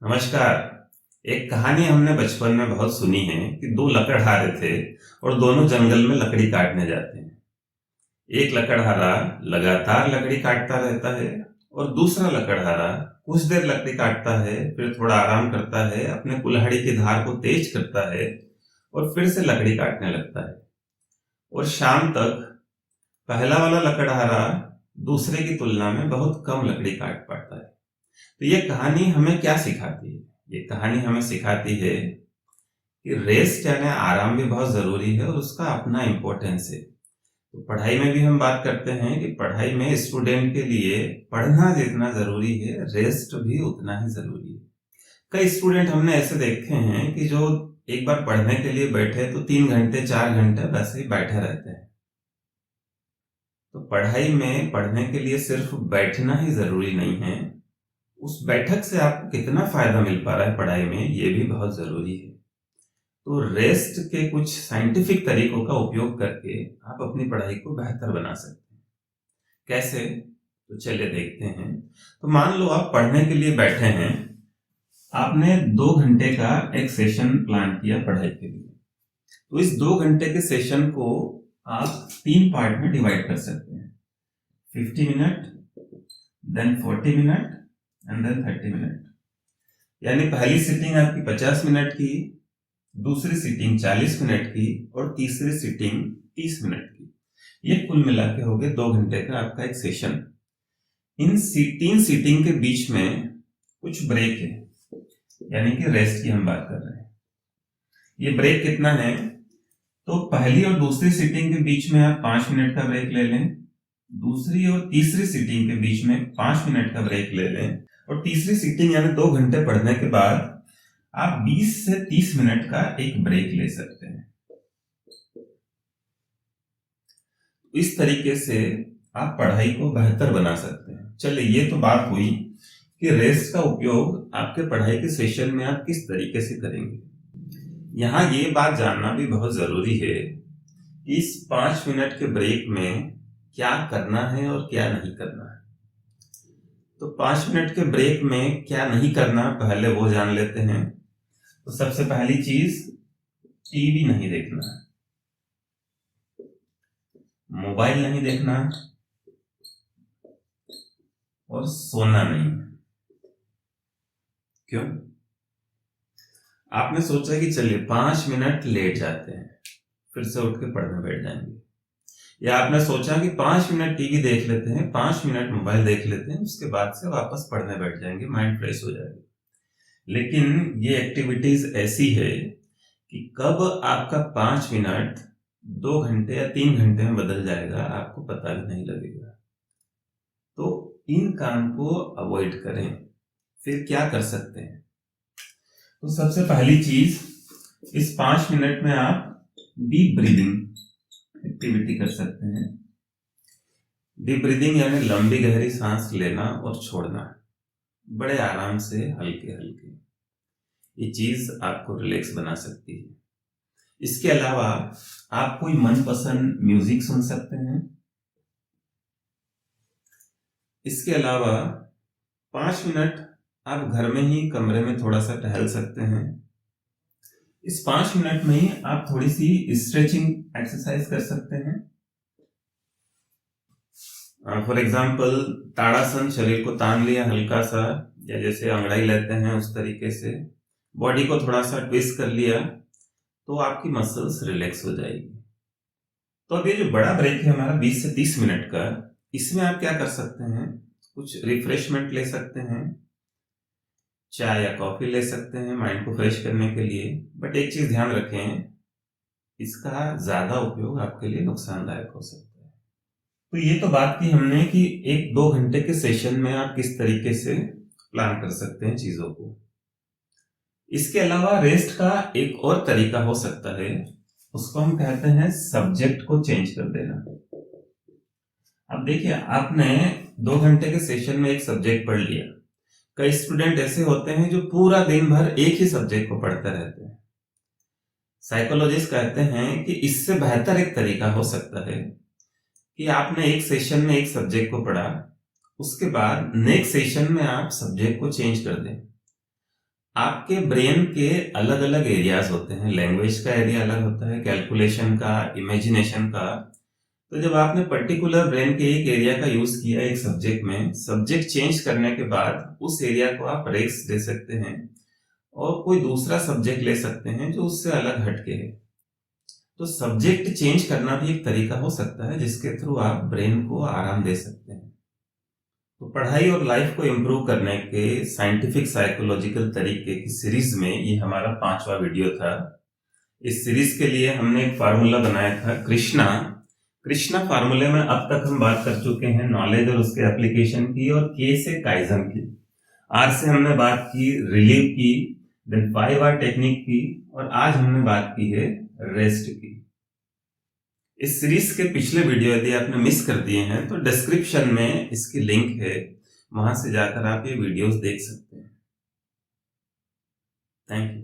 नमस्कार। एक कहानी हमने बचपन में बहुत सुनी है कि दो लकड़हारे थे और दोनों जंगल में लकड़ी काटने जाते हैं। एक लकड़हारा लगातार लकड़ी काटता रहता है और दूसरा लकड़हारा कुछ देर लकड़ी काटता है, फिर थोड़ा आराम करता है, अपने कुल्हाड़ी की धार को तेज करता है और फिर से लकड़ी काटने लगता है। और शाम तक पहला वाला लकड़हारा दूसरे की तुलना में बहुत कम लकड़ी काट पाता है। तो ये कहानी हमें क्या सिखाती है? ये कहानी हमें सिखाती है कि रेस्ट यानी आराम भी बहुत जरूरी है और उसका अपना इम्पोर्टेंस है। तो पढ़ाई में भी हम बात करते हैं कि पढ़ाई में स्टूडेंट के लिए पढ़ना जितना जरूरी है, रेस्ट भी उतना ही जरूरी है। कई स्टूडेंट हमने ऐसे देखे हैं कि जो एक बार पढ़ने के लिए बैठे तो 3 घंटे 4 घंटे वैसे ही बैठे रहते हैं। तो पढ़ाई में पढ़ने के लिए सिर्फ बैठना ही जरूरी नहीं है, उस बैठक से आपको कितना फायदा मिल पा रहा है पढ़ाई में, ये भी बहुत जरूरी है। तो रेस्ट के कुछ साइंटिफिक तरीकों का उपयोग करके आप अपनी पढ़ाई को बेहतर बना सकते हैं। कैसे? तो चलिए देखते हैं। तो मान लो आप पढ़ने के लिए बैठे हैं, आपने 2 घंटे का एक सेशन प्लान किया पढ़ाई के लिए। तो इस 2 घंटे के सेशन को आप 3 पार्ट में डिवाइड कर सकते हैं, 50 minute, then 40 minute and then 30 minute. यानी पहली सीटिंग आपकी 50 मिनट की, दूसरी सीटिंग 40 मिनट की और तीसरी सीटिंग 30 मिनट की। ये कुल मिला के हो गए 2 घंटे का आपका एक सेशन। इन 3 सीटिंग के बीच में कुछ ब्रेक है, यानी कि रेस्ट की हम बात कर रहे हैं। ये ब्रेक कितना है? तो पहली और दूसरी सीटिंग के बीच में आप 5 मिनट का ब्रेक ले लें, दूसरी और तीसरी सीटिंग के बीच में 5 मिनट का ब्रेक ले लें, और तीसरी सीटिंग यानी 2 घंटे पढ़ने के बाद आप 20 से 30 मिनट का एक ब्रेक ले सकते हैं। इस तरीके से आप पढ़ाई को बेहतर बना सकते हैं। चलिए, ये तो बात हुई कि रेस्ट का उपयोग आपके पढ़ाई के सेशन में आप किस तरीके से करेंगे। यहाँ ये बात जानना भी बहुत जरूरी है कि इस 5 मिनट के ब्रेक में क्या करना है और क्या नहीं करना है। तो 5 मिनट के ब्रेक में क्या नहीं करना, पहले वो जान लेते हैं। तो सबसे पहली चीज, टीवी नहीं देखना, मोबाइल नहीं देखना और सोना नहीं। क्यों? आपने सोचा कि चलिए 5 मिनट लेट जाते हैं, फिर से उठ के पढ़ने बैठ जाएंगे, या आपने सोचा कि 5 मिनट टीवी देख लेते हैं, 5 मिनट मोबाइल देख लेते हैं, उसके बाद से वापस पढ़ने बैठ जाएंगे, माइंड फ्रेश हो जाएगा। लेकिन ये एक्टिविटीज ऐसी है कि कब आपका 5 मिनट 2 घंटे या 3 घंटे में बदल जाएगा आपको पता भी नहीं लगेगा। तो इन काम को अवॉइड करें। फिर क्या कर सकते हैं? तो सबसे पहली चीज, इस 5 मिनट में आप डीप ब्रीदिंग एक्टिविटी कर सकते हैं। डीप ब्रीदिंग यानी लंबी गहरी सांस लेना और छोड़ना, बड़े आराम से, हल्के हल्के। ये चीज आपको रिलैक्स बना सकती है। इसके अलावा आप कोई मनपसंद म्यूजिक सुन सकते हैं। इसके अलावा 5 मिनट आप घर में ही कमरे में थोड़ा सा टहल सकते हैं। इस 5 मिनट में ही आप थोड़ी सी स्ट्रेचिंग एक्सरसाइज कर सकते हैं। फॉर एग्जाम्पल, ताड़ासन, शरीर को तान लिया हल्का सा, या जैसे अंगड़ाई लेते हैं उस तरीके से बॉडी को थोड़ा सा ट्विस्ट कर लिया, तो आपकी मसल्स रिलैक्स हो जाएगी। तो अब ये जो बड़ा ब्रेक है हमारा 20 से 30 मिनट का, इसमें आप क्या कर सकते हैं? कुछ रिफ्रेशमेंट ले सकते हैं, चाय या कॉफी ले सकते हैं माइंड को फ्रेश करने के लिए। बट एक चीज ध्यान रखें, इसका ज्यादा उपयोग आपके लिए नुकसानदायक हो सकता है। तो ये तो बात की हमने कि 1-2 घंटे के सेशन में आप किस तरीके से प्लान कर सकते हैं चीजों को। इसके अलावा रेस्ट का एक और तरीका हो सकता है, उसको हम कहते हैं सब्जेक्ट को चेंज कर देना। अब देखिए, आपने 2 घंटे के सेशन में एक सब्जेक्ट पढ़ लिया। कई स्टूडेंट ऐसे होते हैं जो पूरा दिन भर एक ही सब्जेक्ट को पढ़ते रहते हैं। साइकोलॉजिस्ट कहते हैं कि इससे बेहतर एक तरीका हो सकता है कि आपने एक सेशन में एक सब्जेक्ट को पढ़ा, उसके बाद नेक्स्ट सेशन में आप सब्जेक्ट को चेंज कर दें। आपके ब्रेन के अलग अलग एरियाज होते हैं। लैंग्वेज का एरिया अलग होता है, कैलकुलेशन का, इमेजिनेशन का। तो जब आपने पर्टिकुलर ब्रेन के एक एरिया का यूज किया एक सब्जेक्ट में, सब्जेक्ट चेंज करने के बाद उस एरिया को आप रेस्ट दे सकते हैं और कोई दूसरा सब्जेक्ट ले सकते हैं जो उससे अलग हटके है। तो सब्जेक्ट चेंज करना भी एक तरीका हो सकता है जिसके थ्रू आप ब्रेन को आराम दे सकते हैं। तो पढ़ाई और लाइफ को इम्प्रूव करने के साइंटिफिक साइकोलॉजिकल तरीके की सीरीज में ये हमारा 5वां वीडियो था। इस सीरीज के लिए हमने एक फार्मूला बनाया था कृष्णा। कृष्णा फार्मूले में अब तक हम बात कर चुके हैं नॉलेज और उसके एप्लीकेशन की, और के से काइजन की। आर से हमने बात की रिलीव की, देन 5R टेक्निक की, और आज हमने बात की है रेस्ट की। इस सीरीज के पिछले वीडियो यदि आपने मिस कर दिए हैं तो डिस्क्रिप्शन में इसकी लिंक है, वहां से जाकर आप ये वीडियोस देख सकते हैं। Thank you.